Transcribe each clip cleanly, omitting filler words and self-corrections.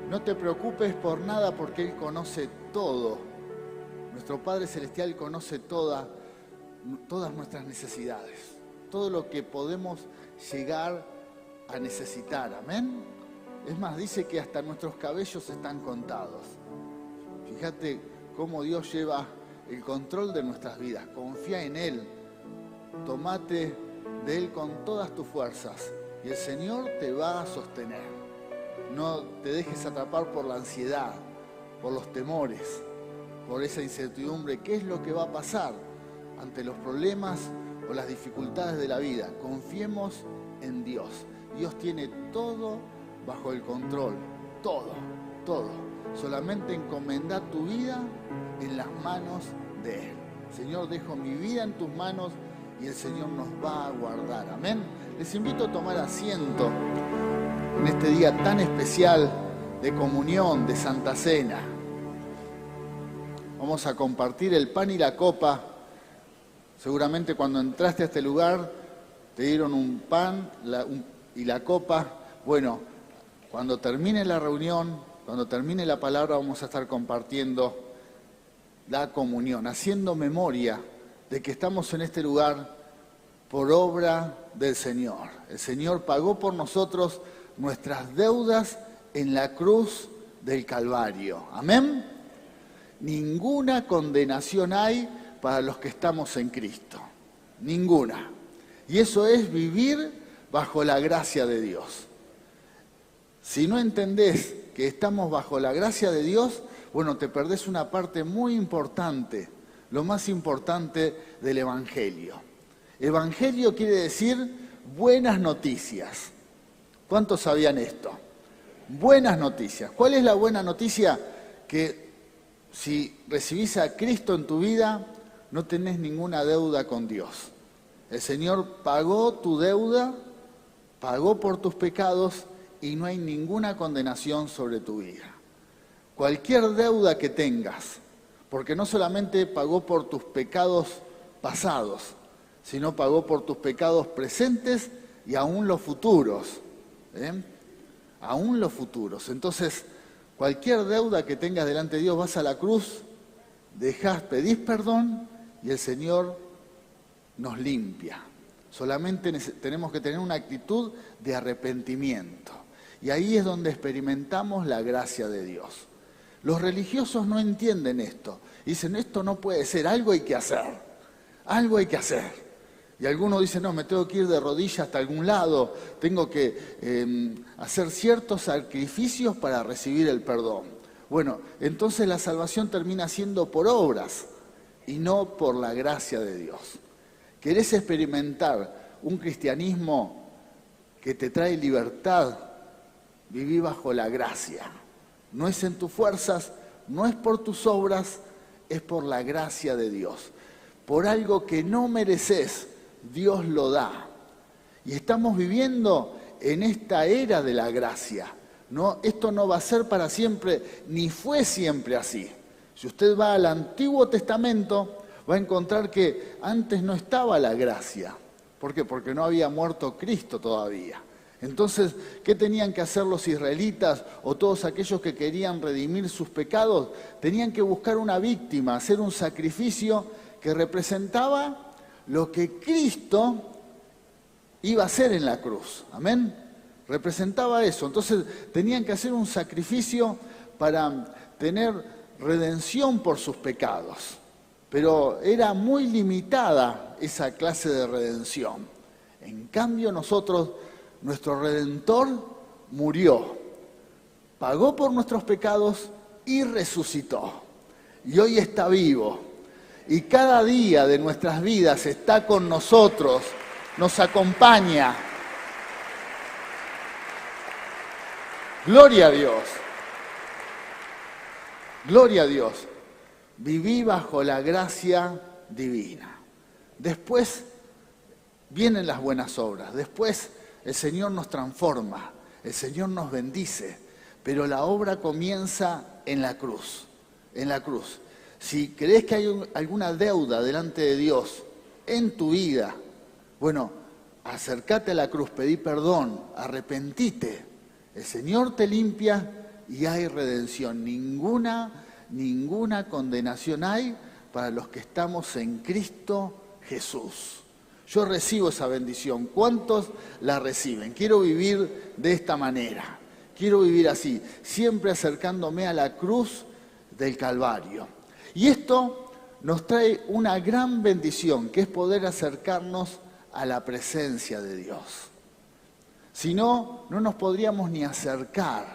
No te preocupes por nada porque Él conoce todo. Nuestro Padre Celestial conoce todas nuestras necesidades, todo lo que podemos llegar a necesitar, amén. Es más, dice que hasta nuestros cabellos están contados. Fíjate cómo Dios lleva el control de nuestras vidas. Confía en Él, tomate de Él con todas tus fuerzas y el Señor te va a sostener. No te dejes atrapar por la ansiedad, por los temores, por esa incertidumbre. ¿Qué es lo que va a pasar ante los problemas o las dificultades de la vida? Confiemos en Dios. Dios tiene todo bajo el control, todo. Solamente encomendá tu vida en las manos de Él. Señor, dejo mi vida en tus manos y el Señor nos va a guardar. Amén. Les invito a tomar asiento en este día tan especial de comunión, de Santa Cena. Vamos a compartir el pan y la copa. Seguramente cuando entraste a este lugar te dieron un pan y la copa. Bueno, cuando termine la reunión, cuando termine la palabra, vamos a estar compartiendo la comunión, haciendo memoria de que estamos en este lugar por obra del Señor. El Señor pagó por nosotros nuestras deudas en la cruz del Calvario. Amén. Ninguna condenación hay para los que estamos en Cristo. Ninguna. Y eso es vivir bajo la gracia de Dios. Si no entendés que estamos bajo la gracia de Dios, bueno, te perdés una parte muy importante, lo más importante del Evangelio. Evangelio quiere decir buenas noticias. ¿Cuántos sabían esto? Buenas noticias. ¿Cuál es la buena noticia? Que si recibís a Cristo en tu vida, no tenés ninguna deuda con Dios. El Señor pagó tu deuda, pagó por tus pecados y no hay ninguna condenación sobre tu vida. Cualquier deuda que tengas, porque no solamente pagó por tus pecados pasados, sino pagó por tus pecados presentes y aún los futuros. Aún los futuros. Entonces, cualquier deuda que tengas delante de Dios, vas a la cruz, pedís perdón y el Señor nos limpia. Solamente tenemos que tener una actitud de arrepentimiento. Y ahí es donde experimentamos la gracia de Dios. Los religiosos no entienden esto. Dicen, esto no puede ser, algo hay que hacer. Algo hay que hacer. Y algunos dicen, no, me tengo que ir de rodillas hasta algún lado, tengo que hacer ciertos sacrificios para recibir el perdón. Bueno, entonces la salvación termina siendo por obras y no por la gracia de Dios. ¿Querés experimentar un cristianismo que te trae libertad? Viví bajo la gracia. No es en tus fuerzas, no es por tus obras, es por la gracia de Dios. Por algo que no mereces, Dios lo da. Y estamos viviendo en esta era de la gracia. No, esto no va a ser para siempre, ni fue siempre así. Si usted va al Antiguo Testamento, va a encontrar que antes no estaba la gracia. ¿Por qué? Porque no había muerto Cristo todavía. Entonces, ¿qué tenían que hacer los israelitas o todos aquellos que querían redimir sus pecados? Tenían que buscar una víctima, hacer un sacrificio que representaba lo que Cristo iba a hacer en la cruz. Amén. Representaba eso. Entonces tenían que hacer un sacrificio para tener redención por sus pecados. Pero era muy limitada esa clase de redención. En cambio nosotros, nuestro Redentor murió, pagó por nuestros pecados y resucitó. Y hoy está vivo. Y cada día de nuestras vidas está con nosotros, nos acompaña. Gloria a Dios. Gloria a Dios. Viví bajo la gracia divina. Después vienen las buenas obras. Después el Señor nos transforma. El Señor nos bendice. Pero la obra comienza en la cruz. En la cruz. Si crees que hay alguna deuda delante de Dios en tu vida, bueno, acércate a la cruz, pedí perdón, arrepentite. El Señor te limpia y hay redención. Ninguna condenación hay para los que estamos en Cristo Jesús. Yo recibo esa bendición. ¿Cuántos la reciben? Quiero vivir de esta manera. Quiero vivir así, siempre acercándome a la cruz del Calvario. Y esto nos trae una gran bendición, que es poder acercarnos a la presencia de Dios. Si no, no nos podríamos ni acercar.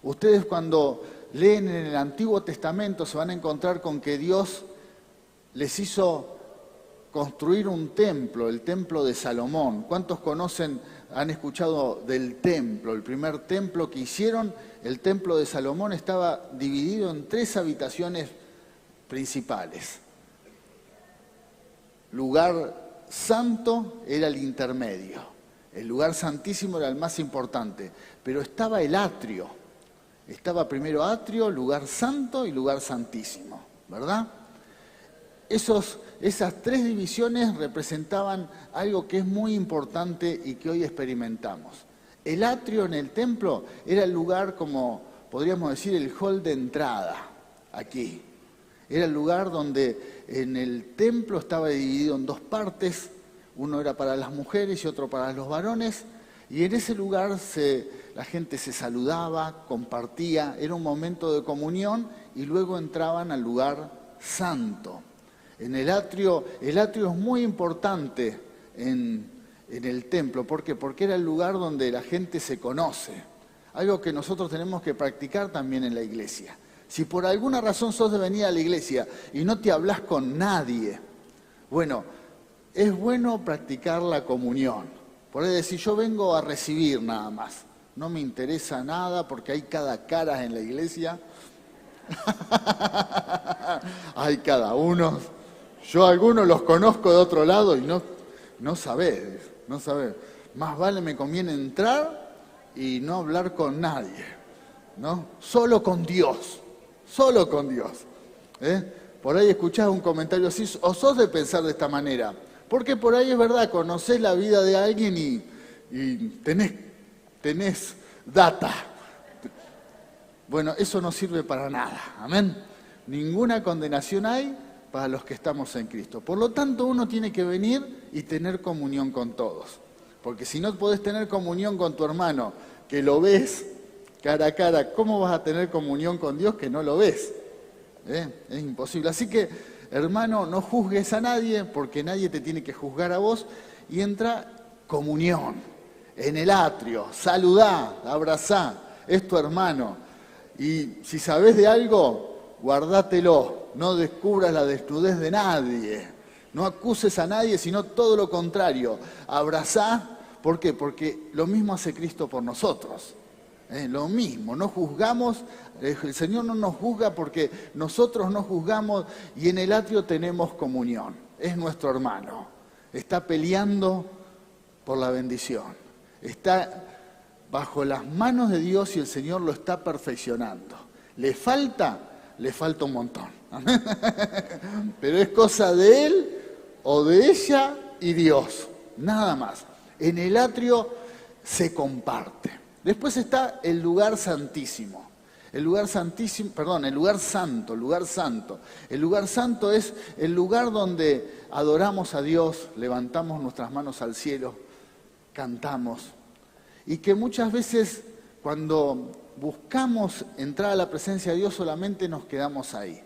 Ustedes cuando leen en el Antiguo Testamento se van a encontrar con que Dios les hizo construir un templo, el templo de Salomón. ¿Cuántos han escuchado del templo? El primer templo que hicieron, el templo de Salomón, estaba dividido en 3 habitaciones principales. Lugar santo era el intermedio, el lugar santísimo era el más importante, pero estaba el atrio. Estaba primero atrio, lugar santo y lugar santísimo, ¿verdad? Esas 3 divisiones representaban algo que es muy importante y que hoy experimentamos. El atrio en el templo era el lugar, como podríamos decir, el hall de entrada, aquí. Era el lugar donde en el templo estaba dividido en 2 partes, uno era para las mujeres y otro para los varones, y en ese lugar la gente se saludaba, compartía, era un momento de comunión y luego entraban al lugar santo. En el atrio es muy importante en el templo. ¿Por qué? Porque era el lugar donde la gente se conoce. Algo que nosotros tenemos que practicar también en la iglesia. Si por alguna razón sos de venir a la iglesia y no te hablas con nadie, bueno, es bueno practicar la comunión. Por decir, yo vengo a recibir nada más. No me interesa nada porque hay cada cara en la iglesia. Hay cada uno. Yo algunos los conozco de otro lado y no sabés. Más vale me conviene entrar y no hablar con nadie, ¿no? Solo con Dios. Por ahí escuchás un comentario así, o sos de pensar de esta manera. Porque por ahí es verdad, conocés la vida de alguien y tenés data. Bueno, eso no sirve para nada, amén. Ninguna condenación hay para los que estamos en Cristo. Por lo tanto, uno tiene que venir y tener comunión con todos. Porque si no podés tener comunión con tu hermano, que lo ves cara a cara, ¿cómo vas a tener comunión con Dios que no lo ves? Es imposible. Así que, hermano, no juzgues a nadie, porque nadie te tiene que juzgar a vos, y entra comunión en el atrio, saludá, abrazá, es tu hermano. Y si sabés de algo, guardátelo, no descubras la desnudez de nadie, no acuses a nadie, sino todo lo contrario, abrazá. ¿Por qué? Porque lo mismo hace Cristo por nosotros. Lo mismo, no juzgamos, el Señor no nos juzga porque nosotros no juzgamos y en el atrio tenemos comunión. Es nuestro hermano, está peleando por la bendición, está bajo las manos de Dios y el Señor lo está perfeccionando. ¿Le falta? Le falta un montón. Pero es cosa de él o de ella y Dios, nada más. En el atrio se comparte. Después está el lugar santísimo. El lugar santo. El lugar santo es el lugar donde adoramos a Dios, levantamos nuestras manos al cielo, cantamos. Y que muchas veces cuando buscamos entrar a la presencia de Dios solamente nos quedamos ahí.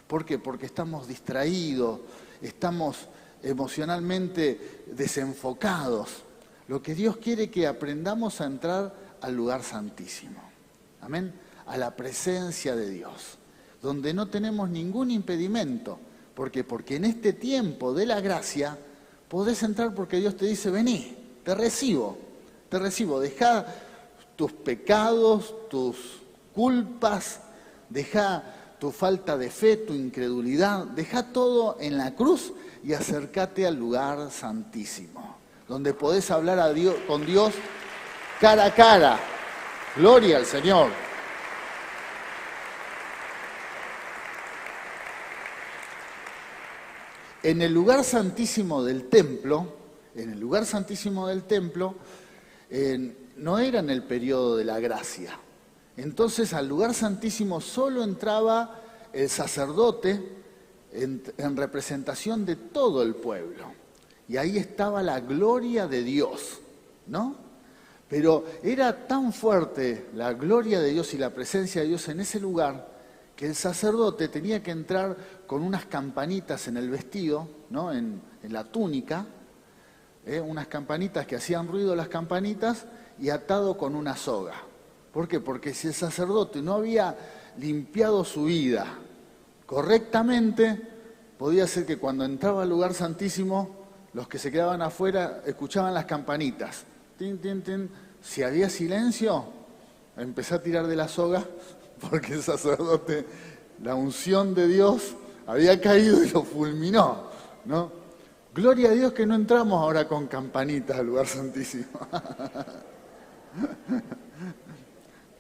¿Por qué? Porque estamos distraídos, estamos emocionalmente desenfocados. Lo que Dios quiere es que aprendamos a entrar al lugar santísimo. Amén. A la presencia de Dios, donde no tenemos ningún impedimento. ¿Por qué? Porque en este tiempo de la gracia podés entrar porque Dios te dice, vení, te recibo, dejá tus pecados, tus culpas, dejá tu falta de fe, tu incredulidad, dejá todo en la cruz y acércate al lugar santísimo, donde podés hablar con Dios cara a cara. Gloria al Señor. En el lugar santísimo del templo, no era en el periodo de la gracia. Entonces al lugar santísimo solo entraba el sacerdote en representación de todo el pueblo. Y ahí estaba la gloria de Dios, ¿no? Pero era tan fuerte la gloria de Dios y la presencia de Dios en ese lugar que el sacerdote tenía que entrar con unas campanitas en el vestido, ¿no? En la túnica, unas campanitas que hacían ruido las campanitas y atado con una soga. ¿Por qué? Porque si el sacerdote no había limpiado su vida correctamente, podía ser que cuando entraba al lugar santísimo, los que se quedaban afuera escuchaban las campanitas. Tin, tin, tin. Si había silencio, empezó a tirar de la soga, porque el sacerdote, la unción de Dios, había caído y lo fulminó, ¿no? Gloria a Dios que no entramos ahora con campanitas al lugar santísimo.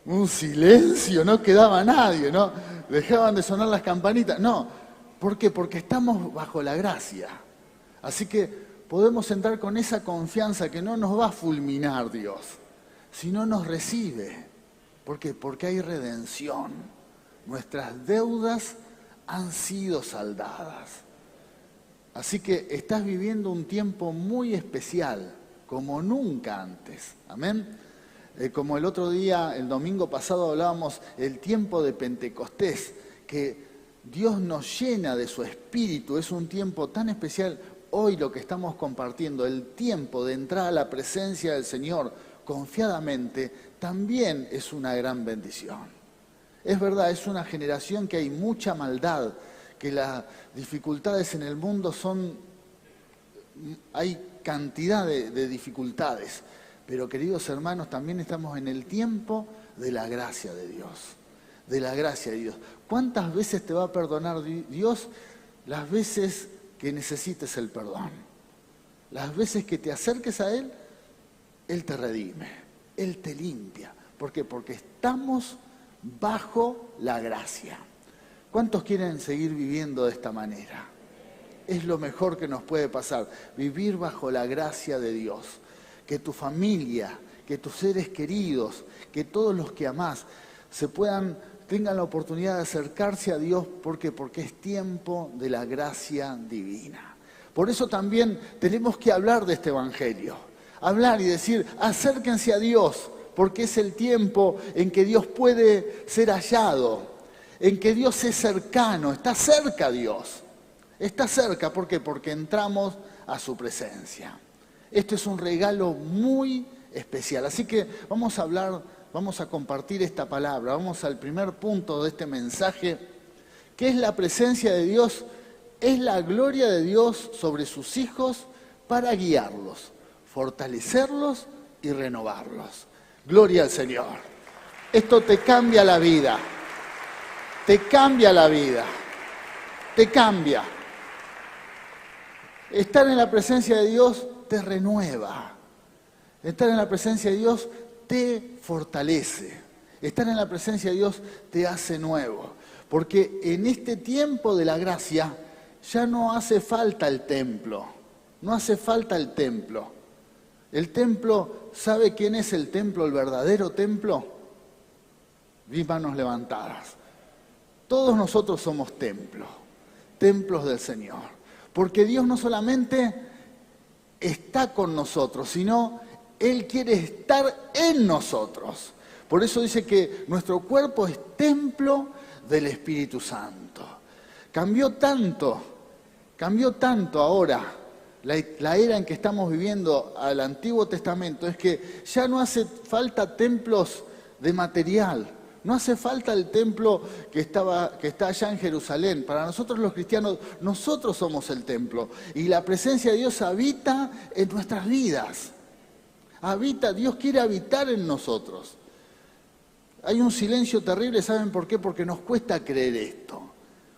Un silencio, no quedaba nadie, ¿no? Dejaban de sonar las campanitas. No, ¿por qué? Porque estamos bajo la gracia. Así que podemos entrar con esa confianza que no nos va a fulminar Dios, sino nos recibe. ¿Por qué? Porque hay redención. Nuestras deudas han sido saldadas. Así que estás viviendo un tiempo muy especial, como nunca antes. Amén. Como el otro día, el domingo pasado hablábamos el tiempo de Pentecostés, que Dios nos llena de su espíritu, es un tiempo tan especial. Hoy lo que estamos compartiendo, el tiempo de entrar a la presencia del Señor confiadamente, también es una gran bendición. Es verdad, es una generación que hay mucha maldad, que las dificultades en el mundo hay cantidad de dificultades. Pero queridos hermanos, también estamos en el tiempo de la gracia de Dios, de la gracia de Dios. ¿Cuántas veces te va a perdonar Dios? Las veces que necesites el perdón. Las veces que te acerques a Él, Él te redime, Él te limpia. ¿Por qué? Porque estamos bajo la gracia. ¿Cuántos quieren seguir viviendo de esta manera? Es lo mejor que nos puede pasar, vivir bajo la gracia de Dios. Que tu familia, que tus seres queridos, que todos los que amás tengan la oportunidad de acercarse a Dios. ¿Por qué? Porque es tiempo de la gracia divina. Por eso también tenemos que hablar de este evangelio. Hablar y decir, acérquense a Dios, porque es el tiempo en que Dios puede ser hallado, en que Dios es cercano, está cerca Dios. Está cerca, ¿por qué? Porque entramos a su presencia. Esto es un regalo muy especial. Así que vamos a compartir esta palabra. Vamos al primer punto de este mensaje, que es la presencia de Dios, es la gloria de Dios sobre sus hijos para guiarlos, fortalecerlos y renovarlos. Gloria al Señor. Esto te cambia la vida. Te cambia la vida. Te cambia. Estar en la presencia de Dios te renueva. Estar en la presencia de Dios te fortalece. Estar en la presencia de Dios te hace nuevo. Porque en este tiempo de la gracia ya no hace falta el templo. No hace falta el templo. El templo, ¿sabe quién es el templo, el verdadero templo? Vi manos levantadas. Todos nosotros somos templos del Señor. Porque Dios no solamente está con nosotros, sino Él quiere estar en nosotros. Por eso dice que nuestro cuerpo es templo del Espíritu Santo. Cambió tanto ahora la era en que estamos viviendo al Antiguo Testamento, es que ya no hace falta templos de material. No hace falta el templo que está allá en Jerusalén. Para nosotros los cristianos, nosotros somos el templo. Y la presencia de Dios habita en nuestras vidas. Dios quiere habitar en nosotros. Hay un silencio terrible, ¿saben por qué? Porque nos cuesta creer esto.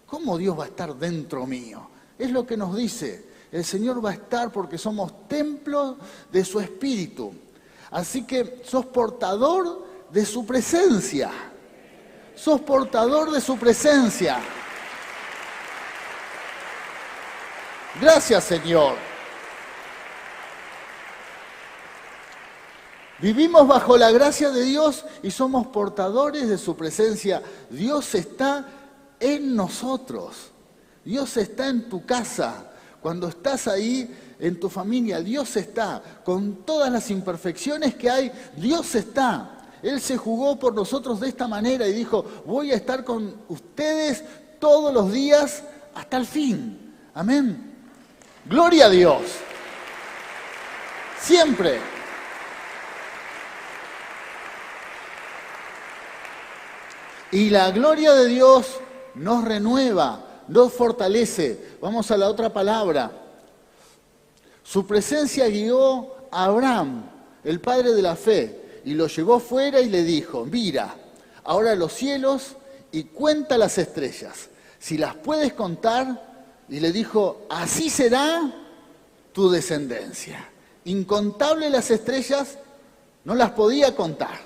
¿Cómo Dios va a estar dentro mío? Es lo que nos dice. El Señor va a estar porque somos templos de su Espíritu. Así que sos portador de su presencia. Sos portador de su presencia. Gracias, Señor. Vivimos bajo la gracia de Dios y somos portadores de su presencia. Dios está en nosotros. Dios está en tu casa. Cuando estás ahí en tu familia, Dios está. Con todas las imperfecciones que hay, Dios está. Él se jugó por nosotros de esta manera y dijo, voy a estar con ustedes todos los días hasta el fin. Amén. Gloria a Dios. Siempre. Y la gloria de Dios nos renueva, nos fortalece. Vamos a la otra palabra. Su presencia guió a Abraham, el padre de la fe, y lo llevó fuera y le dijo, mira, ahora los cielos y cuenta las estrellas, si las puedes contar. Y le dijo, así será tu descendencia. Incontable las estrellas, no las podía contar.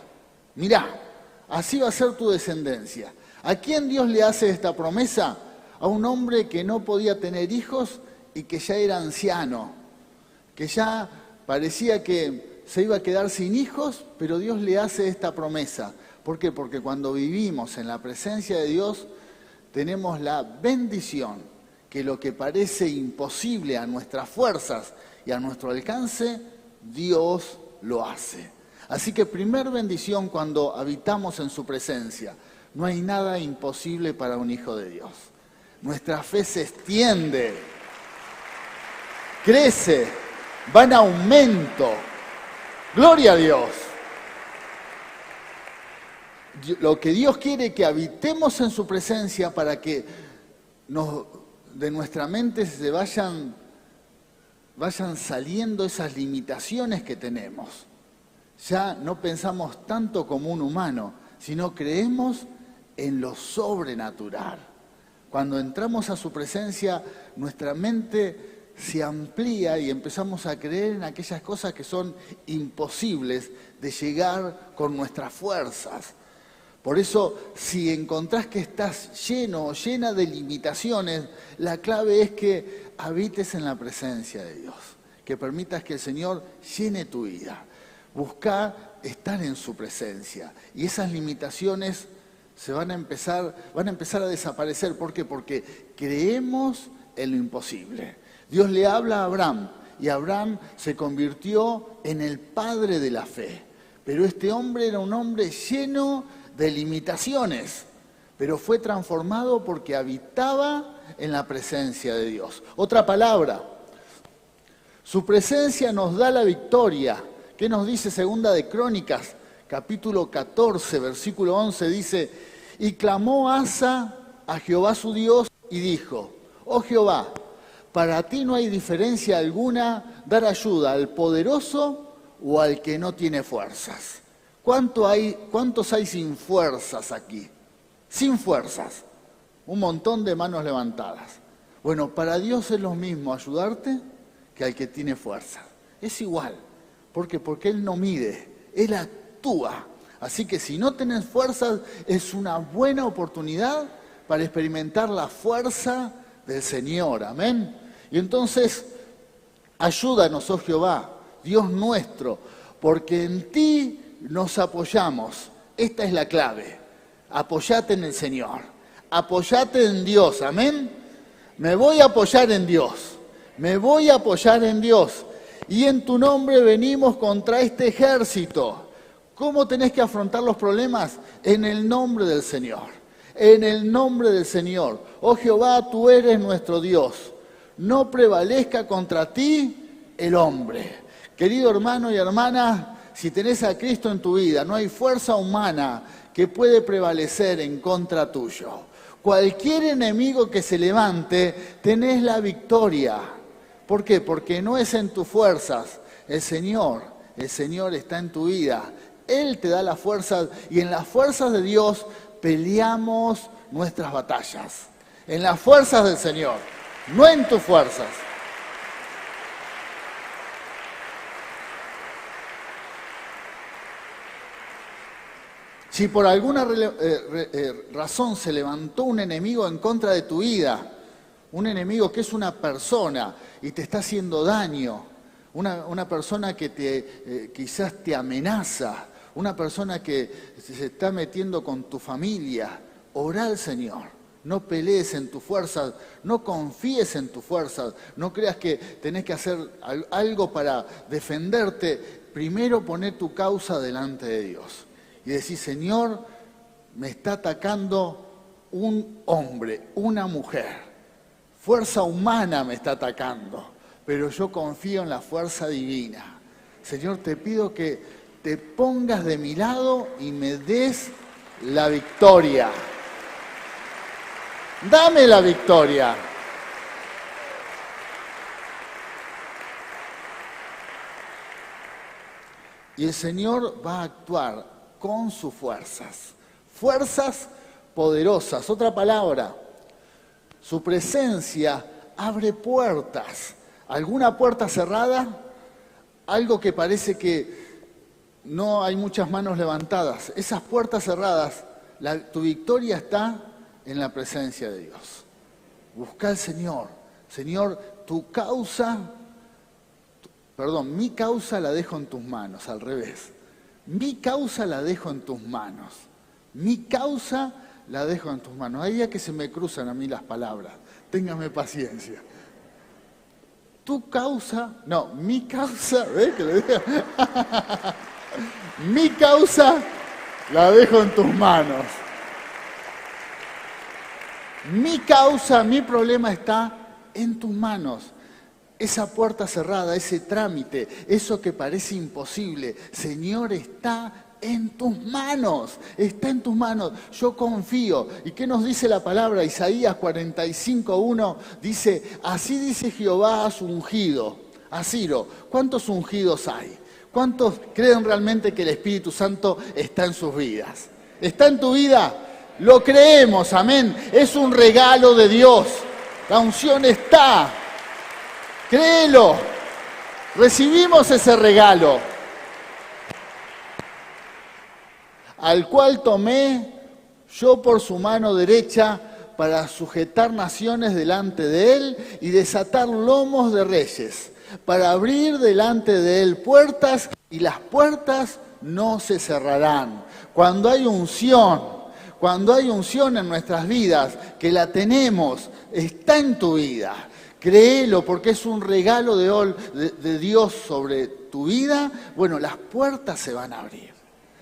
Mirá, así va a ser tu descendencia. ¿A quién Dios le hace esta promesa? A un hombre que no podía tener hijos y que ya era anciano, que ya parecía que se iba a quedar sin hijos, pero Dios le hace esta promesa. ¿Por qué? Porque cuando vivimos en la presencia de Dios, tenemos la bendición que lo que parece imposible a nuestras fuerzas y a nuestro alcance, Dios lo hace. Así que primer bendición cuando habitamos en su presencia. No hay nada imposible para un hijo de Dios. Nuestra fe se extiende, crece, va en aumento. Gloria a Dios. Lo que Dios quiere es que habitemos en su presencia para que de nuestra mente se vayan saliendo esas limitaciones que tenemos. Ya no pensamos tanto como un humano, sino creemos en lo sobrenatural. Cuando entramos a su presencia, nuestra mente se amplía y empezamos a creer en aquellas cosas que son imposibles de llegar con nuestras fuerzas. Por eso, si encontrás que estás lleno o llena de limitaciones, la clave es que habites en la presencia de Dios, que permitas que el Señor llene tu vida. Busca estar en su presencia y esas limitaciones van a empezar a desaparecer. ¿Por qué? Porque creemos en lo imposible. Dios le habla a Abraham y Abraham se convirtió en el padre de la fe. Pero este hombre era un hombre lleno de limitaciones, pero fue transformado porque habitaba en la presencia de Dios. Otra palabra, su presencia nos da la victoria. ¿Qué nos dice Segunda de Crónicas, capítulo 14, versículo 11? Dice, y clamó Asa a Jehová su Dios y dijo, oh Jehová, para ti no hay diferencia alguna dar ayuda al poderoso o al que no tiene fuerzas. ¿Cuántos hay sin fuerzas aquí? Sin fuerzas. Un montón de manos levantadas. Bueno, para Dios es lo mismo ayudarte que al que tiene fuerza. Es igual. ¿Por qué? Porque Él no mide, Él actúa. Así que si no tenés fuerzas, es una buena oportunidad para experimentar la fuerza del Señor. Amén. Y entonces, ayúdanos, oh Jehová, Dios nuestro, porque en ti nos apoyamos. Esta es la clave. Apoyate en el Señor. Apoyate en Dios. Amén. Me voy a apoyar en Dios. Me voy a apoyar en Dios. Y en tu nombre venimos contra este ejército. ¿Cómo tenés que afrontar los problemas? En el nombre del Señor. En el nombre del Señor. Oh Jehová, tú eres nuestro Dios. No prevalezca contra ti el hombre. Querido hermano y hermana, si tenés a Cristo en tu vida, no hay fuerza humana que puede prevalecer en contra tuyo. Cualquier enemigo que se levante, tenés la victoria. ¿Por qué? Porque no es en tus fuerzas. El Señor está en tu vida. Él te da las fuerzas y en las fuerzas de Dios peleamos nuestras batallas. En las fuerzas del Señor, no en tus fuerzas. Si por alguna razón se levantó un enemigo en contra de tu vida, un enemigo que es una persona y te está haciendo daño, una persona que quizás te amenaza, una persona que se está metiendo con tu familia, orá al Señor. No pelees en tus fuerzas, no confíes en tus fuerzas, no creas que tenés que hacer algo para defenderte. Primero poné tu causa delante de Dios y decís, Señor, me está atacando un hombre, una mujer. Fuerza humana me está atacando, pero yo confío en la fuerza divina. Señor, te pido que te pongas de mi lado y me des la victoria. Dame la victoria. Y el Señor va a actuar con sus fuerzas. Fuerzas poderosas. Otra palabra. Su presencia abre puertas. ¿Alguna puerta cerrada? Algo que parece que no hay muchas manos levantadas. Esas puertas cerradas, tu victoria está en la presencia de Dios. Busca al Señor. Señor, mi causa la dejo en tus manos, al revés. Mi causa la dejo en tus manos. Mi causa la dejo en tus manos. Hay días que se me cruzan a mí las palabras. Téngame paciencia. Mi causa, ¿ves que le digo? Mi causa la dejo en tus manos. Mi causa, mi problema está en tus manos. Esa puerta cerrada, ese trámite, eso que parece imposible, Señor, está en tus manos, está en tus manos. Yo confío. ¿Y qué nos dice la palabra? Isaías 45:1 dice, así dice Jehová a su ungido, a Ciro. ¿Cuántos ungidos hay? ¿Cuántos creen realmente que el Espíritu Santo está en sus vidas? ¿Está en tu vida? Lo creemos, amén. Es un regalo de Dios. La unción está. Créelo. Recibimos ese regalo. Al cual tomé yo por su mano derecha para sujetar naciones delante de él y desatar lomos de reyes, para abrir delante de él puertas y las puertas no se cerrarán. Cuando hay unción en nuestras vidas, que la tenemos, está en tu vida. Créelo porque es un regalo de Dios sobre tu vida. Bueno, las puertas se van a abrir.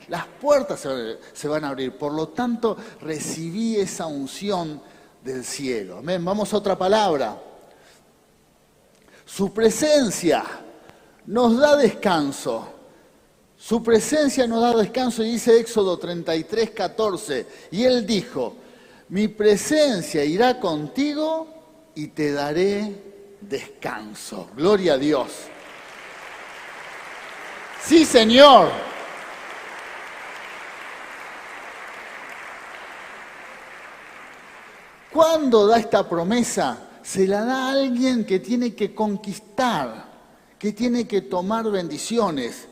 Las puertas se van a abrir. Por lo tanto, recibí esa unción del cielo. Amén. Vamos a otra palabra. Su presencia nos da descanso. Su presencia nos da descanso y dice Éxodo 33:14. Y él dijo, mi presencia irá contigo y te daré descanso. Gloria a Dios. Sí, Señor. ¿Cuándo da esta promesa? Se la da a alguien que tiene que conquistar, que tiene que tomar bendiciones,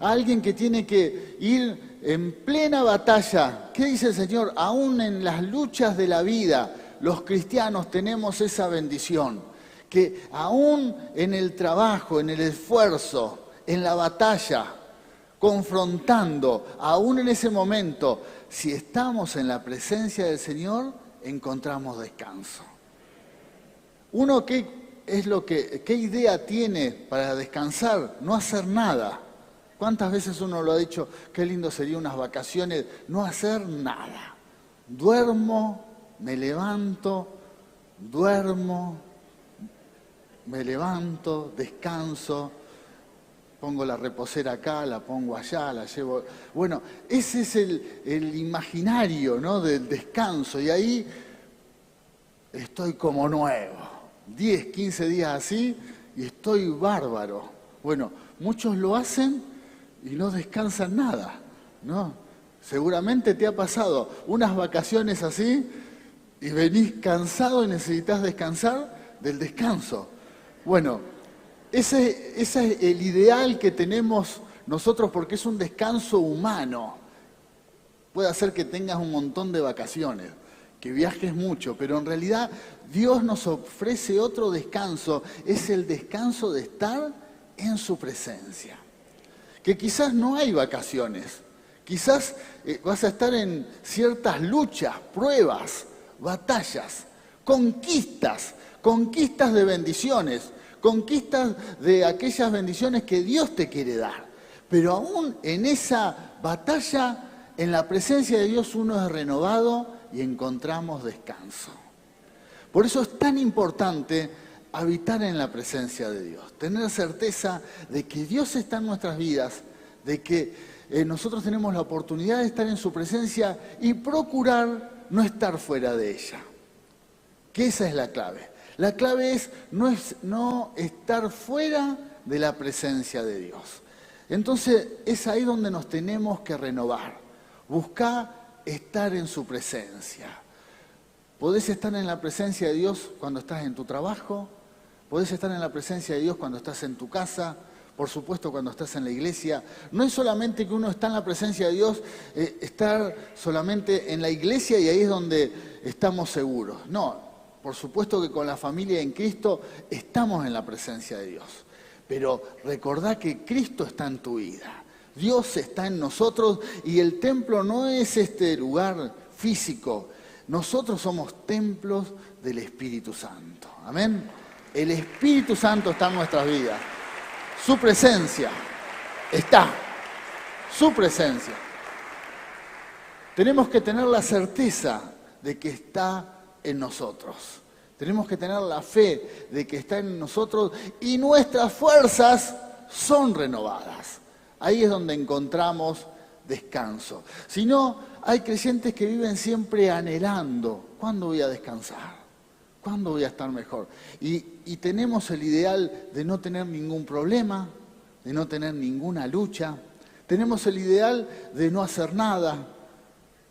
a alguien que tiene que ir en plena batalla. ¿Qué dice el Señor? Aún en las luchas de la vida, los cristianos tenemos esa bendición, que aún en el trabajo, en el esfuerzo, en la batalla, confrontando, aún en ese momento, si estamos en la presencia del Señor, encontramos descanso. Uno, ¿qué idea tiene para descansar? No hacer nada. ¿Cuántas veces uno lo ha dicho? Qué lindo sería unas vacaciones, no hacer nada. Duermo, me levanto, descanso, pongo la reposera acá, la pongo allá, la llevo. Bueno, ese es el imaginario, ¿no?, del descanso. Y ahí estoy como nuevo. 10, 15 días así y estoy bárbaro. Bueno, muchos lo hacen y no descansan nada, ¿no? Seguramente te ha pasado unas vacaciones así y venís cansado y necesitas descansar del descanso. Bueno, ese es el ideal que tenemos nosotros porque es un descanso humano. Puede hacer que tengas un montón de vacaciones, que viajes mucho, pero en realidad Dios nos ofrece otro descanso. Es el descanso de estar en su presencia. Que quizás no hay vacaciones, quizás vas a estar en ciertas luchas, pruebas, batallas, conquistas de bendiciones, conquistas de aquellas bendiciones que Dios te quiere dar. Pero aún en esa batalla, en la presencia de Dios uno es renovado y encontramos descanso. Por eso es tan importante habitar en la presencia de Dios, tener certeza de que Dios está en nuestras vidas, de que nosotros tenemos la oportunidad de estar en su presencia y procurar no estar fuera de ella. Que esa es la clave. La clave es no estar fuera de la presencia de Dios. Entonces es ahí donde nos tenemos que renovar. Buscar estar en su presencia. Podés estar en la presencia de Dios cuando estás en tu trabajo, podés estar en la presencia de Dios cuando estás en tu casa, por supuesto cuando estás en la iglesia. No es solamente que uno está en la presencia de Dios, estar solamente en la iglesia y ahí es donde estamos seguros. No, por supuesto que con la familia en Cristo estamos en la presencia de Dios. Pero recordá que Cristo está en tu vida. Dios está en nosotros y el templo no es este lugar físico. Nosotros somos templos del Espíritu Santo. Amén. El Espíritu Santo está en nuestras vidas. Su presencia está. Su presencia. Tenemos que tener la certeza de que está en nosotros. Tenemos que tener la fe de que está en nosotros y nuestras fuerzas son renovadas. Ahí es donde encontramos descanso. Si no, hay creyentes que viven siempre anhelando. ¿Cuándo voy a descansar? ¿Cuándo voy a estar mejor? Y tenemos el ideal de no tener ningún problema, de no tener ninguna lucha. Tenemos el ideal de no hacer nada,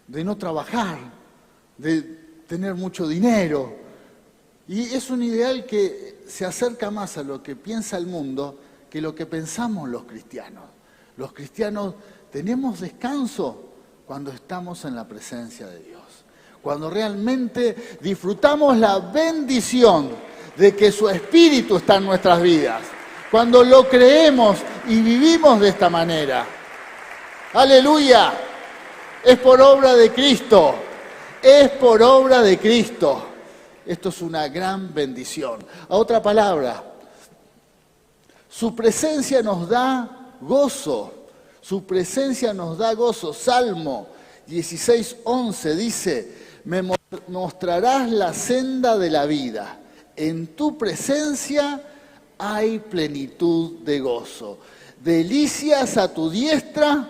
de no trabajar, de tener mucho dinero. Y es un ideal que se acerca más a lo que piensa el mundo que lo que pensamos los cristianos. Los cristianos tenemos descanso cuando estamos en la presencia de Dios. Cuando realmente disfrutamos la bendición de que su Espíritu está en nuestras vidas. Cuando lo creemos y vivimos de esta manera. ¡Aleluya! Es por obra de Cristo. Es por obra de Cristo. Esto es una gran bendición. A otra palabra, su presencia nos da gozo, su presencia nos da gozo. Salmo 16:11 dice, me mostrarás la senda de la vida, en tu presencia hay plenitud de gozo, delicias a tu diestra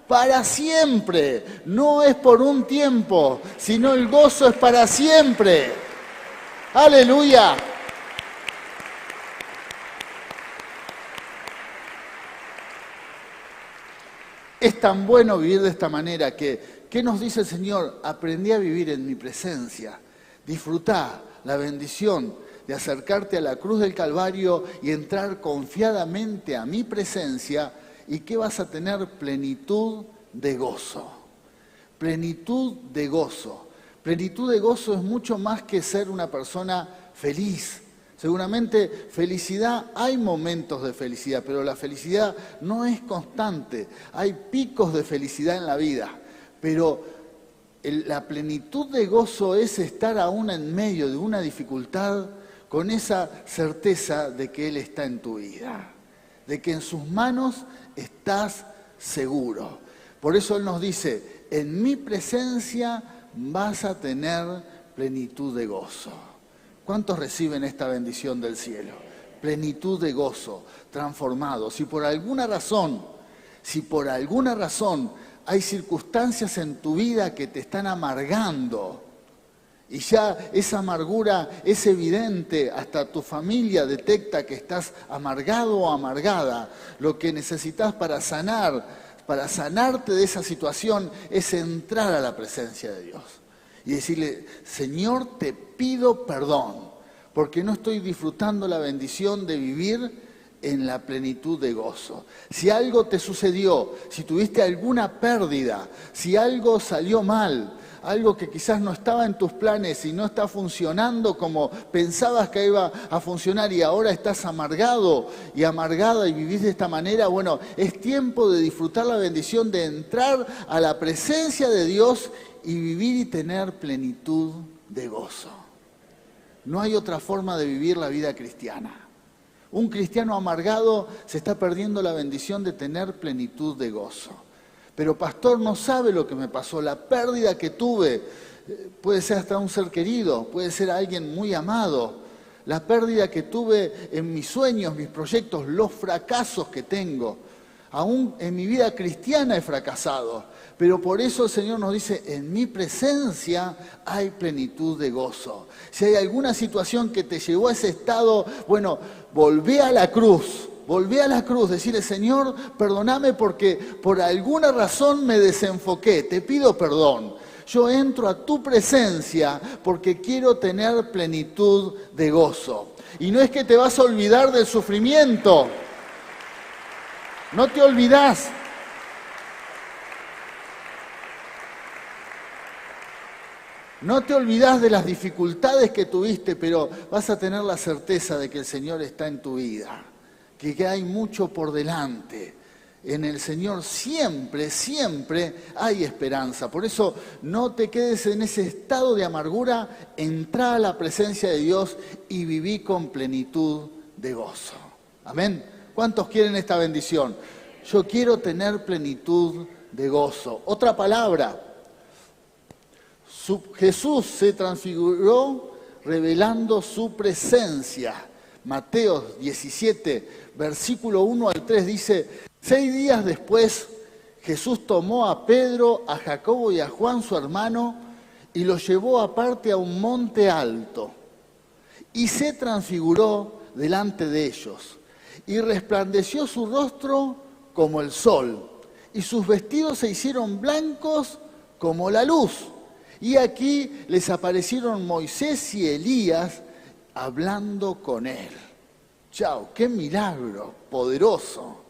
para siempre. No es por un tiempo, sino el gozo es para siempre. ¡Aleluya! Es tan bueno vivir de esta manera que, ¿qué nos dice el Señor? Aprendí a vivir en mi presencia. Disfrutá la bendición de acercarte a la cruz del Calvario y entrar confiadamente a mi presencia. ¿Y qué vas a tener? Plenitud de gozo. Plenitud de gozo. Plenitud de gozo es mucho más que ser una persona feliz. Seguramente felicidad, hay momentos de felicidad, pero la felicidad no es constante. Hay picos de felicidad en la vida, pero la plenitud de gozo es estar aún en medio de una dificultad con esa certeza de que Él está en tu vida, de que en sus manos estás seguro. Por eso Él nos dice, en mi presencia vas a tener plenitud de gozo. ¿Cuántos reciben esta bendición del cielo? Plenitud de gozo, transformado. Si por alguna razón hay circunstancias en tu vida que te están amargando y ya esa amargura es evidente, hasta tu familia detecta que estás amargado o amargada, lo que necesitas para sanarte de esa situación es entrar a la presencia de Dios. Y decirle, Señor, te pido perdón, porque no estoy disfrutando la bendición de vivir en la plenitud de gozo. Si algo te sucedió, si tuviste alguna pérdida, si algo salió mal, algo que quizás no estaba en tus planes y no está funcionando como pensabas que iba a funcionar y ahora estás amargado y amargada y vivís de esta manera, bueno, es tiempo de disfrutar la bendición de entrar a la presencia de Dios y vivir y tener plenitud de gozo. No hay otra forma de vivir la vida cristiana. Un cristiano amargado se está perdiendo la bendición de tener plenitud de gozo. Pero pastor, no sabe lo que me pasó, la pérdida que tuve, puede ser hasta un ser querido, puede ser alguien muy amado, la pérdida que tuve en mis sueños, mis proyectos, los fracasos que tengo. Aún en mi vida cristiana he fracasado, pero por eso el Señor nos dice, en mi presencia hay plenitud de gozo. Si hay alguna situación que te llevó a ese estado, bueno, volvé a la cruz, decirle, Señor, perdóname porque por alguna razón me desenfoqué, te pido perdón. Yo entro a tu presencia porque quiero tener plenitud de gozo. Y no es que te vas a olvidar del sufrimiento, no te olvidás. No te olvidás de las dificultades que tuviste, pero vas a tener la certeza de que el Señor está en tu vida, que hay mucho por delante. En el Señor siempre, siempre hay esperanza. Por eso no te quedes en ese estado de amargura, entrá a la presencia de Dios y viví con plenitud de gozo. Amén. ¿Cuántos quieren esta bendición? Yo quiero tener plenitud de gozo. Otra palabra. Jesús se transfiguró revelando su presencia. Mateo 17, versículo 1 al 3 dice, 6 días después Jesús tomó a Pedro, a Jacobo y a Juan su hermano y los llevó aparte a un monte alto y se transfiguró delante de ellos y resplandeció su rostro como el sol y sus vestidos se hicieron blancos como la luz. Y aquí les aparecieron Moisés y Elías hablando con él. ¡Chao! ¡Qué milagro poderoso!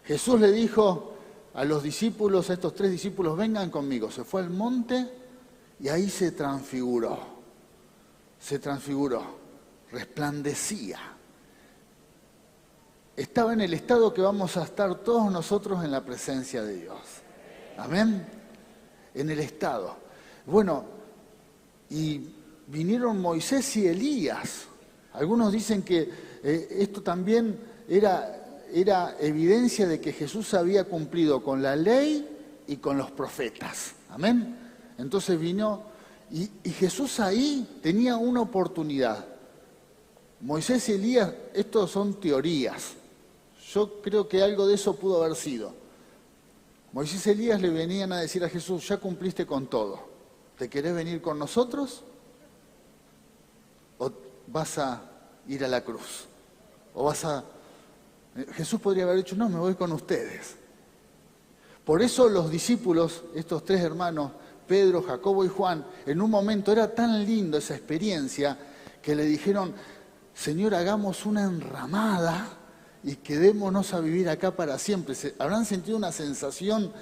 Jesús le dijo a los discípulos, a estos 3 discípulos, vengan conmigo. Se fue al monte y ahí se transfiguró. Se transfiguró, resplandecía. Estaba en el estado que vamos a estar todos nosotros en la presencia de Dios. Amén. En el estado. Bueno, y vinieron Moisés y Elías. Algunos dicen que esto también era evidencia de que Jesús había cumplido con la ley y con los profetas. Amén. Entonces vino y Jesús ahí tenía una oportunidad. Moisés y Elías, estos son teorías. Yo creo que algo de eso pudo haber sido. Moisés y Elías le venían a decir a Jesús, ya cumpliste con todo. ¿Te querés venir con nosotros? ¿O vas a ir a la cruz? ¿O vas a...? Jesús podría haber dicho, no, me voy con ustedes. Por eso los discípulos, estos 3 hermanos, Pedro, Jacobo y Juan, en un momento era tan lindo esa experiencia que le dijeron, Señor, hagamos una enramada y quedémonos a vivir acá para siempre. Habrán sentido una sensación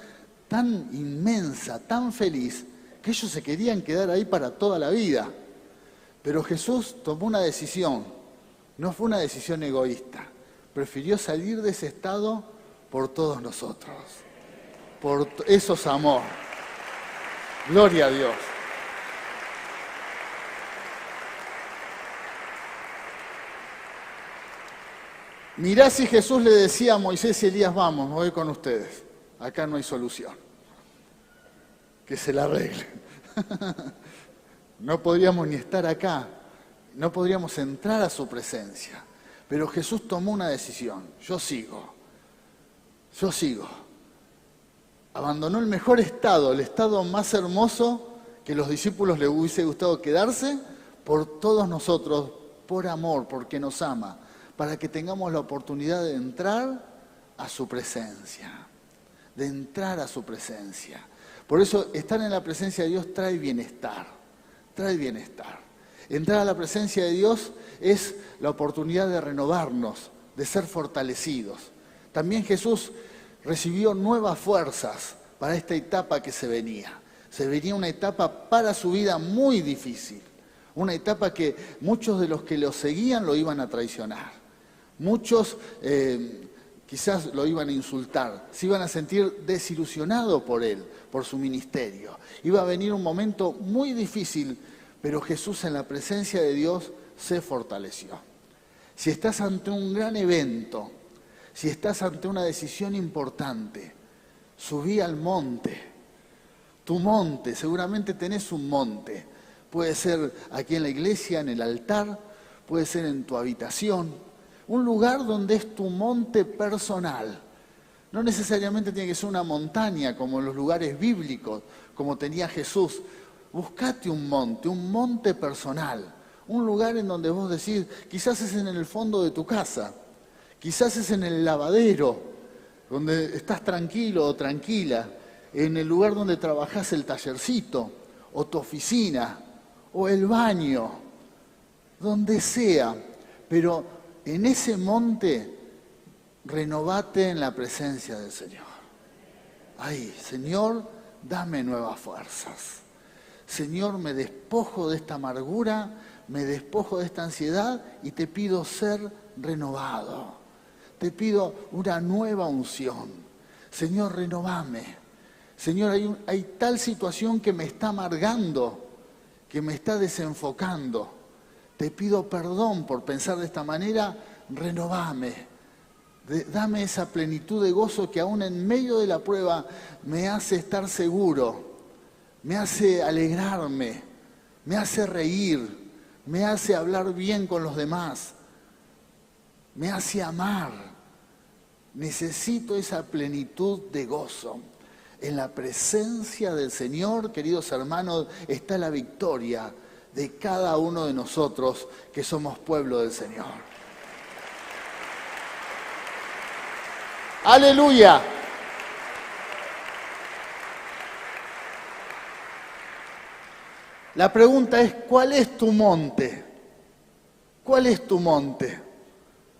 tan inmensa, tan feliz, que ellos se querían quedar ahí para toda la vida. Pero Jesús tomó una decisión, no fue una decisión egoísta, prefirió salir de ese estado por todos nosotros. Eso es amor. Gloria a Dios. Mirá si Jesús le decía a Moisés y Elías, vamos, me voy con ustedes. Acá no hay solución. Que se la arregle. No podríamos ni estar acá, no podríamos entrar a su presencia. Pero Jesús tomó una decisión, yo sigo. Abandonó el mejor estado, el estado más hermoso que los discípulos les hubiese gustado quedarse, por todos nosotros, por amor, porque nos ama, para que tengamos la oportunidad de entrar a su presencia, Por eso estar en la presencia de Dios trae bienestar. Entrar a la presencia de Dios es la oportunidad de renovarnos, de ser fortalecidos. También Jesús recibió nuevas fuerzas para esta etapa que se venía. Se venía una etapa para su vida muy difícil. Una etapa que muchos de los que lo seguían lo iban a traicionar. Muchos quizás lo iban a insultar. Se iban a sentir desilusionados por él, por su ministerio. Iba a venir un momento muy difícil, pero Jesús en la presencia de Dios se fortaleció. Si estás ante un gran evento, si estás ante una decisión importante, subí al monte. Tu monte, seguramente tenés un monte. Puede ser aquí en la iglesia, en el altar, puede ser en tu habitación. Un lugar donde es tu monte personal. No necesariamente tiene que ser una montaña como en los lugares bíblicos, como tenía Jesús. Buscate un monte personal. Un lugar en donde vos decís, quizás es en el fondo de tu casa, quizás es en el lavadero, donde estás tranquilo o tranquila, en el lugar donde trabajás el tallercito, o tu oficina, o el baño, donde sea, pero en ese monte renovate en la presencia del Señor. Ay, Señor, dame nuevas fuerzas. Señor, me despojo de esta amargura, me despojo de esta ansiedad y te pido ser renovado. Te pido una nueva unción. Señor, renovame. Señor, hay tal situación que me está amargando, que me está desenfocando. Te pido perdón por pensar de esta manera, renovame. Dame esa plenitud de gozo que aún en medio de la prueba me hace estar seguro, me hace alegrarme, me hace reír, me hace hablar bien con los demás, me hace amar. Necesito esa plenitud de gozo. En la presencia del Señor, queridos hermanos, está la victoria de cada uno de nosotros que somos pueblo del Señor. ¡Aleluya! La pregunta es, ¿cuál es tu monte? ¿Cuál es tu monte?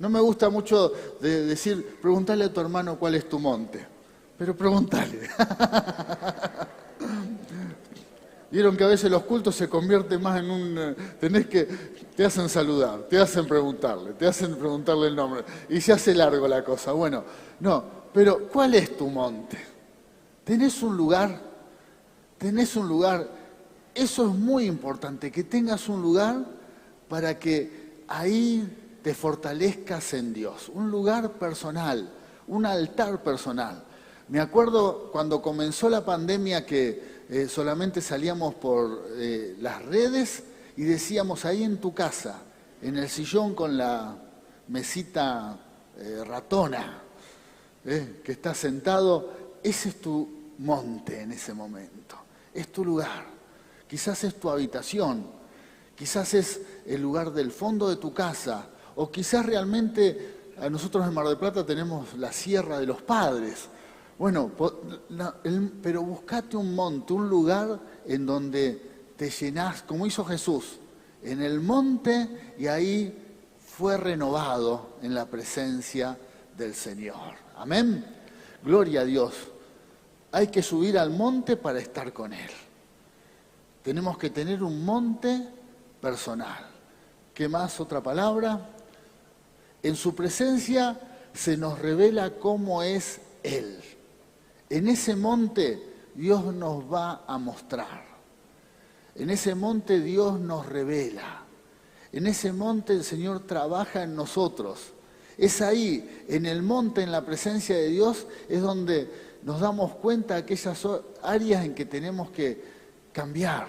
No me gusta mucho decir, preguntarle a tu hermano cuál es tu monte, pero preguntale. Vieron que a veces los cultos se convierten más en un... te hacen saludar, te hacen preguntarle el nombre, y se hace largo la cosa. Bueno, no, pero ¿cuál es tu monte? ¿Tenés un lugar? ¿Tenés un lugar? Eso es muy importante, que tengas un lugar para que ahí te fortalezcas en Dios. Un lugar personal, un altar personal. Me acuerdo cuando comenzó la pandemia que solamente salíamos por las redes y decíamos ahí en tu casa, en el sillón con la mesita ratona, que estás sentado, ese es tu monte en ese momento, es tu lugar. Quizás es tu habitación, quizás es el lugar del fondo de tu casa, o quizás realmente nosotros en Mar del Plata tenemos la Sierra de los Padres. Bueno, pero buscate un monte, un lugar en donde te llenás, como hizo Jesús, en el monte, y ahí fue renovado en la presencia del Señor. Amén. Gloria a Dios. Hay que subir al monte para estar con Él. Tenemos que tener un monte personal. ¿Qué más? Otra palabra. En su presencia se nos revela cómo es Él. En ese monte Dios nos va a mostrar. En ese monte Dios nos revela. En ese monte el Señor trabaja en nosotros. Es ahí, en el monte, en la presencia de Dios, es donde nos damos cuenta de aquellas áreas en que tenemos que cambiar.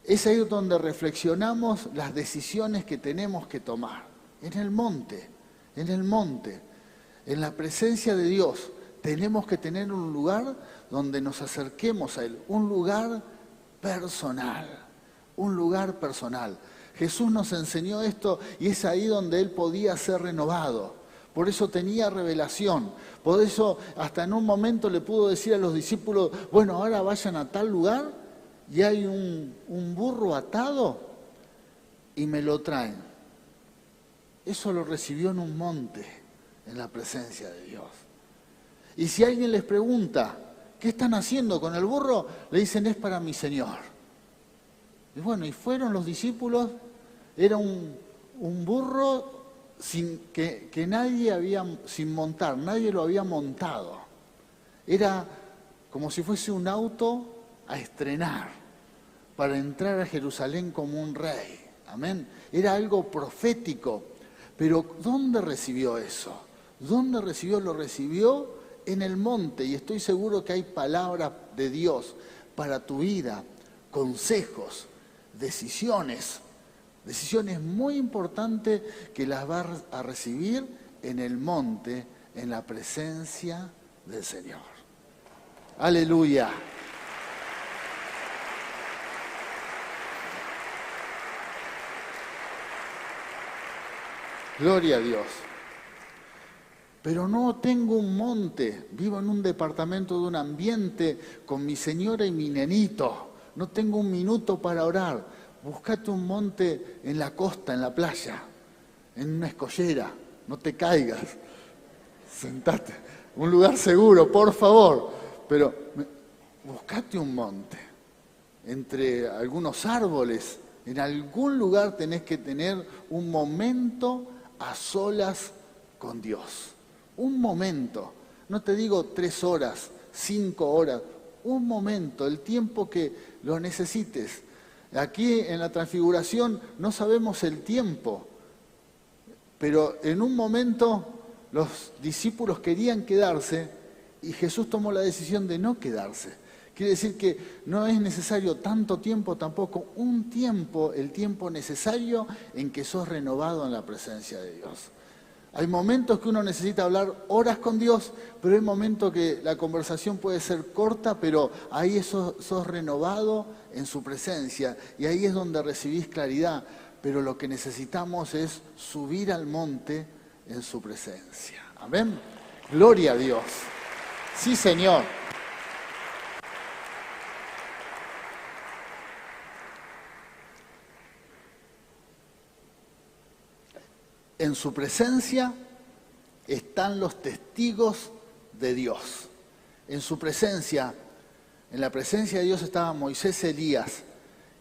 Es ahí donde reflexionamos las decisiones que tenemos que tomar. En el monte, en la presencia de Dios. Tenemos que tener un lugar donde nos acerquemos a Él, un lugar personal, un lugar personal. Jesús nos enseñó esto y es ahí donde Él podía ser renovado. Por eso tenía revelación, por eso hasta en un momento le pudo decir a los discípulos, bueno, ahora vayan a tal lugar y hay un burro atado y me lo traen. Eso lo recibió en un monte, en la presencia de Dios. Y si alguien les pregunta, ¿qué están haciendo con el burro? Le dicen, es para mi Señor. Y bueno, y fueron los discípulos, era un burro que nadie sin montar, nadie lo había montado. Era como si fuese un auto a estrenar para entrar a Jerusalén como un rey. Amén. Era algo profético. Pero ¿dónde recibió eso? ¿Dónde recibió? Lo recibió en el monte. Y estoy seguro que hay palabras de Dios para tu vida, consejos, decisiones muy importantes que las vas a recibir en el monte, en la presencia del Señor. Aleluya. Gloria a Dios. Pero no tengo un monte, vivo en un departamento de un ambiente con mi señora y mi nenito. No tengo un minuto para orar. Buscate un monte en la costa, en la playa, en una escollera. No te caigas. Sentate. Un lugar seguro, por favor. Pero buscate un monte. Entre algunos árboles. En algún lugar tenés que tener un momento a solas con Dios. Un momento. No te digo 3 horas, 5 horas. Un momento, el tiempo que lo necesites. Aquí en la Transfiguración no sabemos el tiempo, pero en un momento los discípulos querían quedarse y Jesús tomó la decisión de no quedarse. Quiere decir que no es necesario tanto tiempo tampoco, un tiempo, el tiempo necesario en que sos renovado en la presencia de Dios. Hay momentos que uno necesita hablar horas con Dios, pero hay momentos que la conversación puede ser corta, pero ahí sos renovado en su presencia y ahí es donde recibís claridad. Pero lo que necesitamos es subir al monte en su presencia. Amén. Gloria a Dios. Sí, Señor. En su presencia están los testigos de Dios. En su presencia, en la presencia de Dios estaban Moisés y Elías.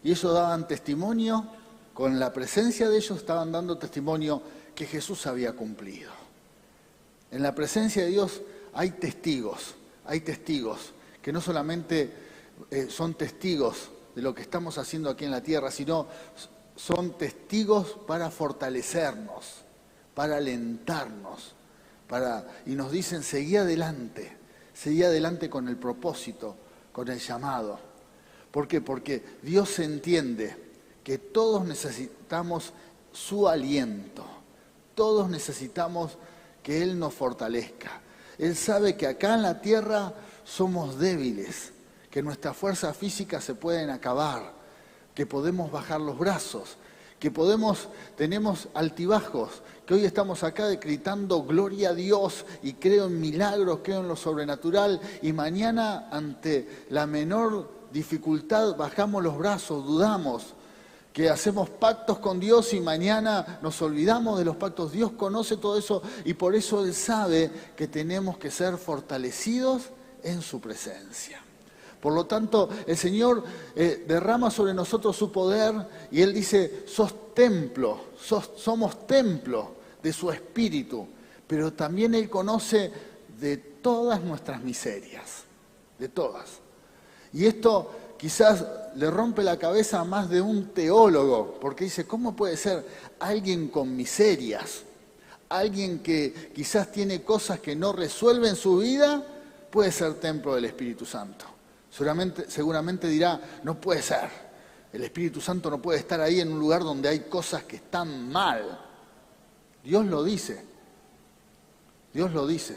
Y ellos daban testimonio, con la presencia de ellos estaban dando testimonio que Jesús había cumplido. En la presencia de Dios hay testigos que no solamente son testigos de lo que estamos haciendo aquí en la tierra, sino son testigos para fortalecernos, para alentarnos, y nos dicen, seguí adelante con el propósito, con el llamado. ¿Por qué? Porque Dios entiende que todos necesitamos su aliento, todos necesitamos que Él nos fortalezca. Él sabe que acá en la tierra somos débiles, que nuestras fuerzas físicas se pueden acabar, que podemos bajar los brazos, que tenemos altibajos, que hoy estamos acá gritando gloria a Dios y creo en milagros, creo en lo sobrenatural, y mañana ante la menor dificultad bajamos los brazos, dudamos, que hacemos pactos con Dios y mañana nos olvidamos de los pactos. Dios conoce todo eso y por eso Él sabe que tenemos que ser fortalecidos en su presencia. Por lo tanto, el Señor derrama sobre nosotros su poder y Él dice, somos templo de su Espíritu, pero también Él conoce de todas nuestras miserias, de todas. Y esto quizás le rompe la cabeza a más de un teólogo, porque dice, ¿cómo puede ser alguien con miserias? Alguien que quizás tiene cosas que no resuelve en su vida, puede ser templo del Espíritu Santo. Seguramente dirá, no puede ser. El Espíritu Santo no puede estar ahí en un lugar donde hay cosas que están mal. Dios lo dice. Dios lo dice.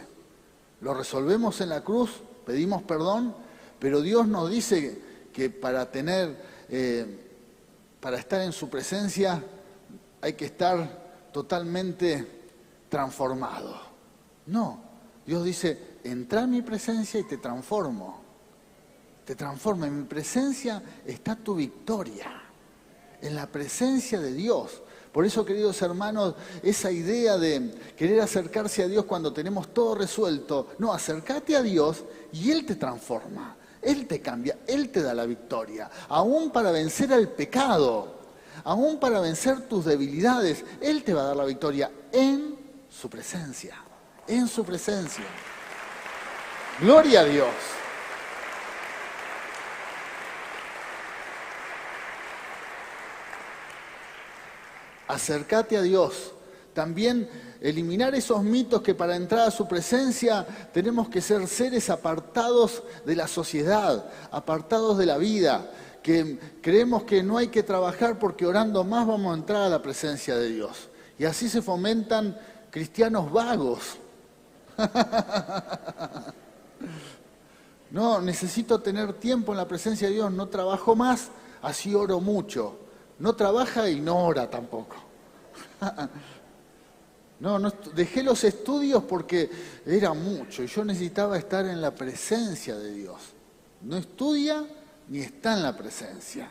Lo resolvemos en la cruz, pedimos perdón, pero Dios nos dice que para estar en su presencia hay que estar totalmente transformado. No, Dios dice, entra en mi presencia y te transformo. Te transforma. En mi presencia está tu victoria. En la presencia de Dios. Por eso, queridos hermanos, esa idea de querer acercarse a Dios cuando tenemos todo resuelto, no, acércate a Dios y Él te transforma, Él te cambia, Él te da la victoria, aún para vencer al pecado, aún para vencer tus debilidades, Él te va a dar la victoria en su presencia, en su presencia. Gloria a Dios. Acércate a Dios. También eliminar esos mitos que para entrar a su presencia tenemos que ser seres apartados de la sociedad, apartados de la vida, que creemos que no hay que trabajar porque orando más vamos a entrar a la presencia de Dios. Y así se fomentan cristianos vagos. No, necesito tener tiempo en la presencia de Dios, no trabajo más, así oro mucho. No trabaja y no ora tampoco. No, dejé los estudios porque era mucho y yo necesitaba estar en la presencia de Dios. No estudia ni está en la presencia.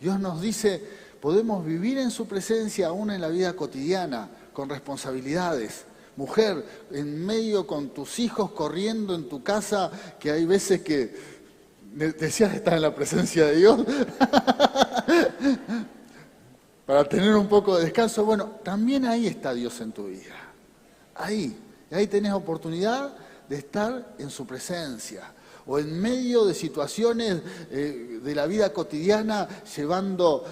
Dios nos dice, podemos vivir en su presencia aún en la vida cotidiana, con responsabilidades. Mujer, en medio con tus hijos corriendo en tu casa, que hay veces que deseas estar en la presencia de Dios. Para tener un poco de descanso, bueno, también ahí está Dios en tu vida. Ahí tenés oportunidad de estar en su presencia. O en medio de situaciones de la vida cotidiana, llevando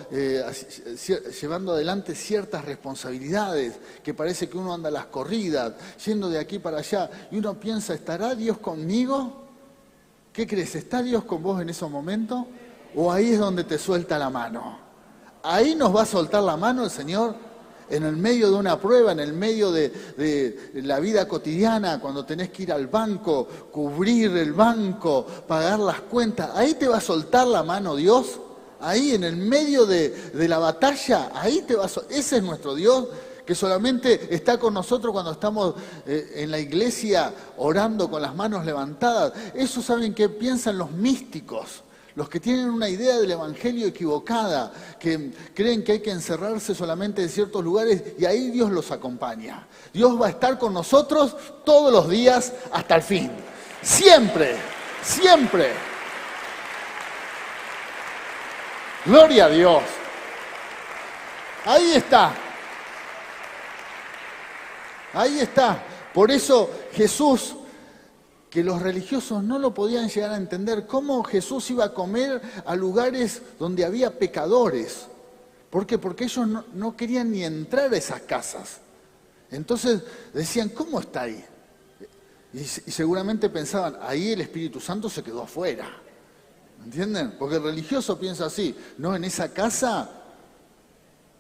adelante ciertas responsabilidades, que parece que uno anda a las corridas, yendo de aquí para allá, y uno piensa, ¿estará Dios conmigo? ¿Qué crees? ¿Está Dios con vos en esos momentos? ¿O ahí es donde te suelta la mano? Ahí nos va a soltar la mano el Señor, en el medio de una prueba, en el medio de la vida cotidiana, cuando tenés que ir al banco, cubrir el banco, pagar las cuentas. Ahí te va a soltar la mano Dios, ahí en el medio de la batalla, ahí te va a soltar. Ese es nuestro Dios, que solamente está con nosotros cuando estamos en la iglesia orando con las manos levantadas. Eso, ¿saben qué piensan los místicos? Los que tienen una idea del evangelio equivocada, que creen que hay que encerrarse solamente en ciertos lugares y ahí Dios los acompaña. Dios va a estar con nosotros todos los días hasta el fin. Siempre, siempre. Gloria a Dios. Ahí está. Ahí está. Por eso Jesús, que los religiosos no lo podían llegar a entender, cómo Jesús iba a comer a lugares donde había pecadores. ¿Por qué? Porque ellos no querían ni entrar a esas casas. Entonces decían, ¿cómo está ahí? Y seguramente pensaban, ahí el Espíritu Santo se quedó afuera. ¿Entienden? Porque el religioso piensa así, no, en esa casa,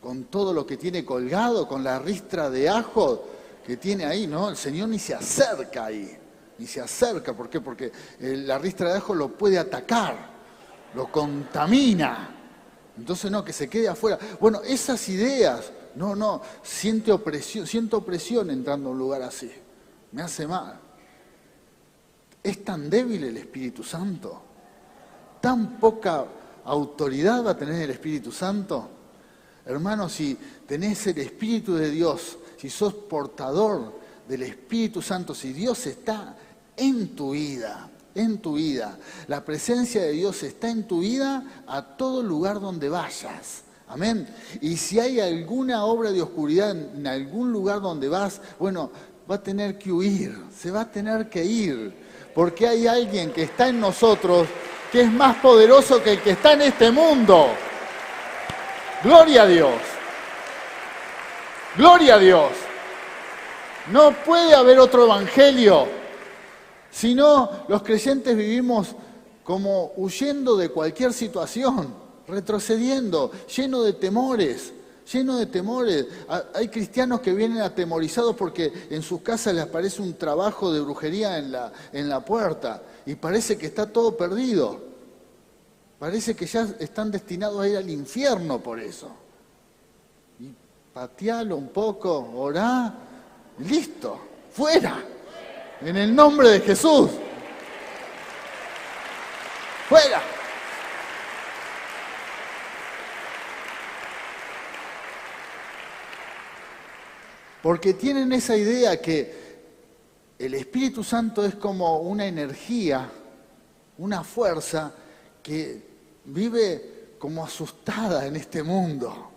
con todo lo que tiene colgado, con la ristra de ajo que tiene ahí, no, el Señor ni se acerca ahí. Ni se acerca, ¿por qué? Porque la ristra de ajo lo puede atacar, lo contamina. Entonces no, que se quede afuera. Bueno, esas ideas, no, siento opresión entrando a un lugar así. Me hace mal. ¿Es tan débil el Espíritu Santo? ¿Tan poca autoridad va a tener el Espíritu Santo? Hermanos, si tenés el Espíritu de Dios, si sos portador del Espíritu Santo, si Dios está en tu vida, la presencia de Dios está en tu vida a todo lugar donde vayas. Amén. Y si hay alguna obra de oscuridad en algún lugar donde vas, bueno, va a tener que huir, se va a tener que ir, porque hay alguien que está en nosotros que es más poderoso que el que está en este mundo. Gloria a Dios. Gloria a Dios. No puede haber otro evangelio. Si no, los creyentes vivimos como huyendo de cualquier situación, retrocediendo, lleno de temores. Hay cristianos que vienen atemorizados porque en sus casas les aparece un trabajo de brujería en la puerta y parece que está todo perdido. Parece que ya están destinados a ir al infierno por eso. Y patealo un poco, orá, listo, fuera. En el nombre de Jesús. ¡Fuera! porque tienen esa idea que el Espíritu Santo es como una energía, una fuerza que vive como asustada en este mundo.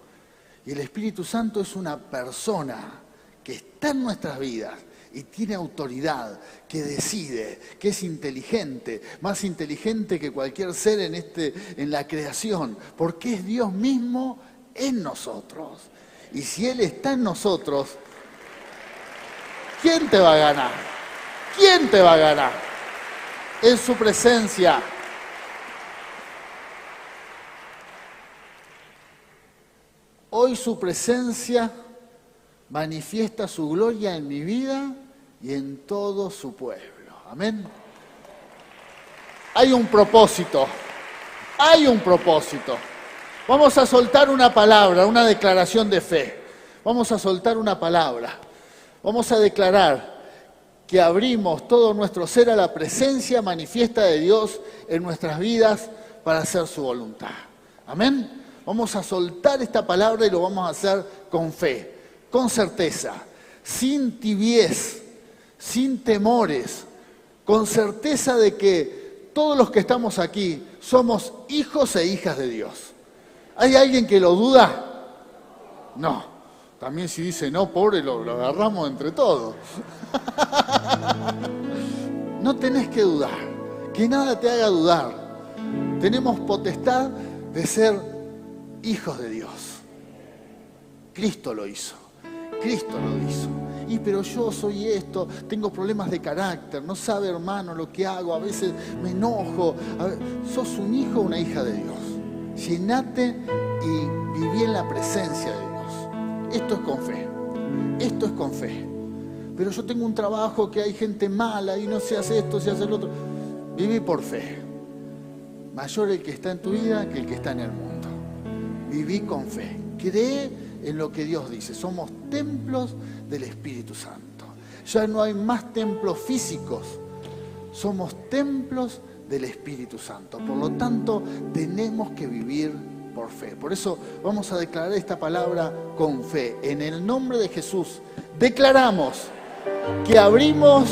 Y el Espíritu Santo es una persona que está en nuestras vidas y tiene autoridad, que decide, que es inteligente, más inteligente que cualquier ser en la creación, porque es Dios mismo en nosotros. Y si Él está en nosotros, ¿quién te va a ganar? ¿Quién te va a ganar? En su presencia. Hoy su presencia manifiesta su gloria en mi vida y en todo su pueblo. Amén. Hay un propósito. Hay un propósito. Vamos a soltar una palabra, una declaración de fe. Vamos a soltar una palabra. Vamos a declarar que abrimos todo nuestro ser a la presencia manifiesta de Dios en nuestras vidas para hacer su voluntad. Amén. Vamos a soltar esta palabra y lo vamos a hacer con fe, con certeza, sin tibiez, sin temores, con certeza de que todos los que estamos aquí somos hijos e hijas de Dios. ¿Hay alguien que lo duda? No. También si dice no, pobre, lo agarramos entre todos. No tenés que dudar, que nada te haga dudar. Tenemos potestad de ser hijos de Dios. Cristo lo hizo. Cristo lo hizo. Y pero yo soy esto, tengo problemas de carácter, no sabe, hermano, lo que hago, a veces me enojo. Sos un hijo o una hija de Dios. Llenate y viví en la presencia de Dios. Esto es con fe. Esto es con fe. Pero yo tengo un trabajo que hay gente mala y no se hace esto, se hace lo otro. Viví por fe. Mayor el que está en tu vida que el que está en el mundo. Viví con fe. Cree en lo que Dios dice. Somos templos del Espíritu Santo. Ya no hay más templos físicos. Somos templos del Espíritu Santo. Por lo tanto, tenemos que vivir por fe. Por eso vamos a declarar esta palabra con fe. En el nombre de Jesús, declaramos que abrimos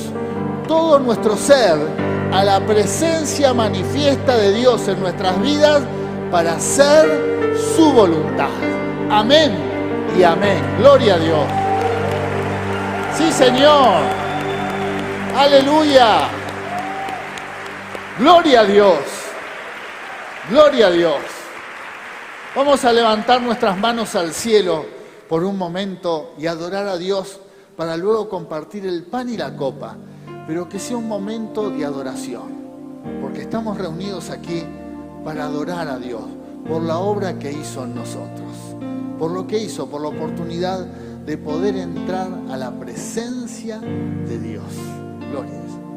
todo nuestro ser a la presencia manifiesta de Dios en nuestras vidas para hacer su voluntad. Amén y amén. Gloria a Dios. Sí, Señor. Aleluya. Gloria a Dios. Gloria a Dios. Vamos a levantar nuestras manos al cielo por un momento y adorar a Dios para luego compartir el pan y la copa, pero que sea un momento de adoración, porque estamos reunidos aquí para adorar a Dios por la obra que hizo en nosotros, por lo que hizo, por la oportunidad de poder entrar a la presencia de Dios. Gloria a Dios.